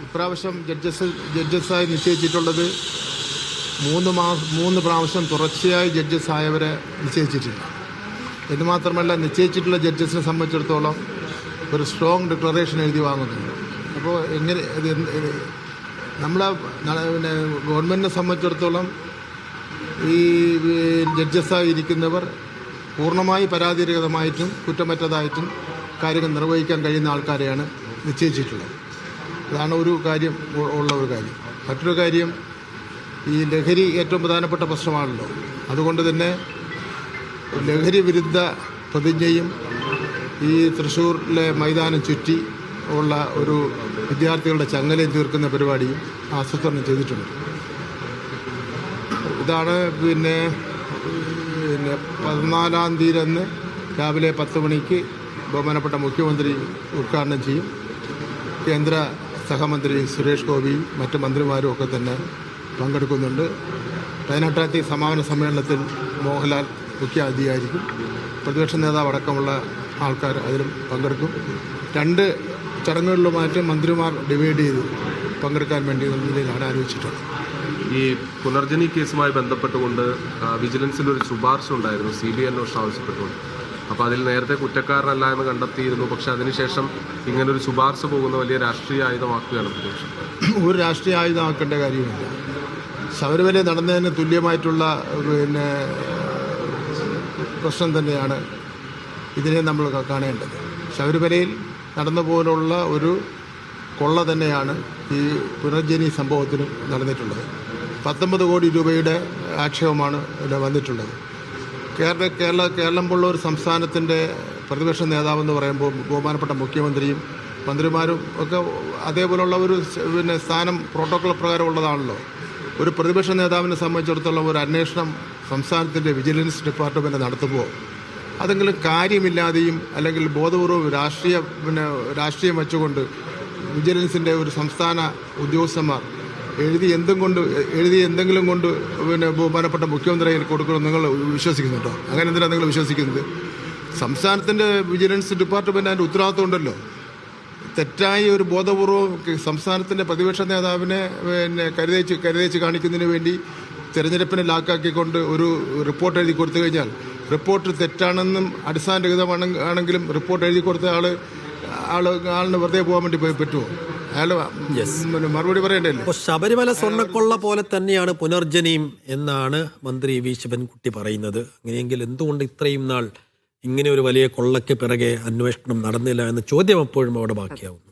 ഇപ്രാവശ്യം ജഡ്ജസായി നിശ്ചയിച്ചിട്ടുള്ളത് 3 പ്രാവശ്യം തുടർച്ചയായി ജഡ്ജസായവരെ നിശ്ചയിച്ചിട്ടില്ല. എന്ന് മാത്രമല്ല, നിശ്ചയിച്ചിട്ടുള്ള ജഡ്ജസിനെ സംബന്ധിച്ചിടത്തോളം ഒരു സ്ട്രോങ് ഡിക്ലറേഷൻ എഴുതി വാങ്ങുന്നുണ്ട്. അപ്പോൾ എങ്ങനെ നമ്മളെ പിന്നെ ഗവൺമെൻറ്റിനെ സംബന്ധിച്ചിടത്തോളം ഈ ജഡ്ജസായി ഇരിക്കുന്നവർ പൂർണ്ണമായി പരാതിരഹിതമായിട്ടും കുറ്റമറ്റതായിട്ടും കാര്യങ്ങൾ നിർവഹിക്കാൻ കഴിയുന്ന ആൾക്കാരെയാണ് നിശ്ചയിച്ചിട്ടുള്ളത്. അതാണ് ഒരു കാര്യം ഉള്ള ഒരു കാര്യം. മറ്റൊരു കാര്യം, ഈ ലഹരി ഏറ്റവും പ്രധാനപ്പെട്ട പ്രശ്നമാണല്ലോ. അതുകൊണ്ട് തന്നെ ലഹരി വിരുദ്ധ പ്രതിജ്ഞയും ഈ തൃശ്ശൂരിലെ മൈതാനം ചുറ്റി ഉള്ള ഒരു വിദ്യാർത്ഥികളുടെ ചങ്ങലയും തീർക്കുന്ന പരിപാടിയും ആസൂത്രണം ചെയ്തിട്ടുണ്ട്. ഇതാണ് പിന്നെ 14-ാം തീയതി അന്ന് രാവിലെ 10 മണിക്ക് ബഹുമാനപ്പെട്ട മുഖ്യമന്ത്രി ഉദ്ഘാടനം ചെയ്യും. കേന്ദ്ര സഹമന്ത്രി സുരേഷ് ഗോപിയും മറ്റ് മന്ത്രിമാരും ഒക്കെ തന്നെ പങ്കെടുക്കുന്നുണ്ട്. 18ാം സമാപന സമ്മേളനത്തിൽ മോഹൻലാൽ മുഖ്യ അതിഥിയായിരിക്കും. പ്രതിപക്ഷ നേതാവ് അടക്കമുള്ള ആൾക്കാർ അതിലും പങ്കെടുക്കും. 2 ചടങ്ങുകളിലുമായിട്ട് മന്ത്രിമാർ ഡിവൈഡ് ചെയ്ത് പങ്കെടുക്കാൻ വേണ്ടി നിലയിലാണ് ആലോചിച്ചിട്ടുള്ളത്. ഈ പുനർജനി കേസുമായി ബന്ധപ്പെട്ടുകൊണ്ട് വിജിലൻസിലൊരു ശുപാർശ ഉണ്ടായിരുന്നു, CBI അന്വേഷണം ആവശ്യപ്പെട്ടുകൊണ്ട്. അപ്പോൾ അതിൽ നേരത്തെ കുറ്റക്കാരനല്ല എന്ന് കണ്ടെത്തിയിരുന്നു. പക്ഷേ അതിനുശേഷം ഇങ്ങനൊരു ശുപാർശ പോകുന്ന വലിയ രാഷ്ട്രീയ ആയുധമാക്കുകയാണ് പ്രതിപക്ഷം. ഒരു രാഷ്ട്രീയ ആയുധമാക്കേണ്ട കാര്യമില്ല. ശബരിമല നടന്നതിന് തുല്യമായിട്ടുള്ള പിന്നെ പ്രശ്നം തന്നെയാണ് ഇതിനെ നമ്മൾ കാണേണ്ടത്. ശബരിമലയിൽ നടന്ന പോലുള്ള ഒരു കൊള്ള തന്നെയാണ് ഈ പുനർജനി സംഭവത്തിനും നടന്നിട്ടുള്ളത്. 19 കോടി രൂപയുടെ ആക്ഷേപമാണ് ഇവിടെ വന്നിട്ടുള്ളത്. കേരളം പോലുള്ള ഒരു സംസ്ഥാനത്തിൻ്റെ പ്രതിപക്ഷ നേതാവെന്ന് പറയുമ്പോൾ ബഹുമാനപ്പെട്ട മുഖ്യമന്ത്രിയും മന്ത്രിമാരും ഒക്കെ അതേപോലുള്ള ഒരു പിന്നെ സ്ഥാനം പ്രോട്ടോക്കോൾ പ്രകാരം ഉള്ളതാണല്ലോ. ഒരു പ്രതിപക്ഷ നേതാവിനെ സംബന്ധിച്ചിടത്തോളം ഒരു അന്വേഷണം സംസ്ഥാനത്തിൻ്റെ വിജിലൻസ് ഡിപ്പാർട്ട്മെൻറ്റ് നടത്തുമ്പോൾ അതെങ്കിലും കാര്യമില്ലാതെയും അല്ലെങ്കിൽ ബോധപൂർവ്വം രാഷ്ട്രീയം വെച്ചുകൊണ്ട് വിജിലൻസിൻ്റെ ഒരു സംസ്ഥാന ഉദ്യോഗസ്ഥന്മാർ എഴുതി എന്തെങ്കിലും കൊണ്ട് പിന്നെ ബഹുമാനപ്പെട്ട മുഖ്യമന്ത്രി കൊടുക്കണമെന്ന് നിങ്ങൾ വിശ്വസിക്കുന്നുണ്ടോ? അങ്ങനെ എന്തിനാണ് നിങ്ങൾ വിശ്വസിക്കുന്നത്? സംസ്ഥാനത്തിൻ്റെ വിജിലൻസ് ഡിപ്പാർട്ട്മെൻറ്റ് അതിൻ്റെ ഉത്തരവാദിത്വം ഉണ്ടല്ലോ. തെറ്റായ ഒരു ബോധപൂർവ്വം സംസ്ഥാനത്തിൻ്റെ പ്രതിപക്ഷ നേതാവിനെ പിന്നെ കരുതേച്ച് കാണിക്കുന്നതിന് വേണ്ടി തെരഞ്ഞെടുപ്പിനെ ലാക്കാക്കിക്കൊണ്ട് ഒരു റിപ്പോർട്ട് എഴുതി കൊടുത്തു കഴിഞ്ഞാൽ റിപ്പോർട്ട് തെറ്റാണെന്നും അടിസ്ഥാനരഹിതമാണെങ്കിലും റിപ്പോർട്ട് എഴുതി കൊടുത്ത ആളിന് വെറുതെ പോകാൻ വേണ്ടി പറ്റുമോ? അയാൾ മറുപടി പറയണ്ടല്ലോ. അപ്പോൾ ശബരിമല സ്വർണ്ണക്കൊള്ള പോലെ തന്നെയാണ് പുനർജനിയും എന്നാണ് മന്ത്രി വി ശിവൻകുട്ടി പറയുന്നത്. അങ്ങനെയെങ്കിൽ എന്തുകൊണ്ട് ഇത്രയും നാൾ ഇങ്ങനെ ഒരു വലിയ കൊള്ളയ്ക്ക് പിറകെ അന്വേഷണം നടന്നില്ല എന്ന ചോദ്യം അപ്പോഴും അവിടെ ബാക്കിയാവുന്നു.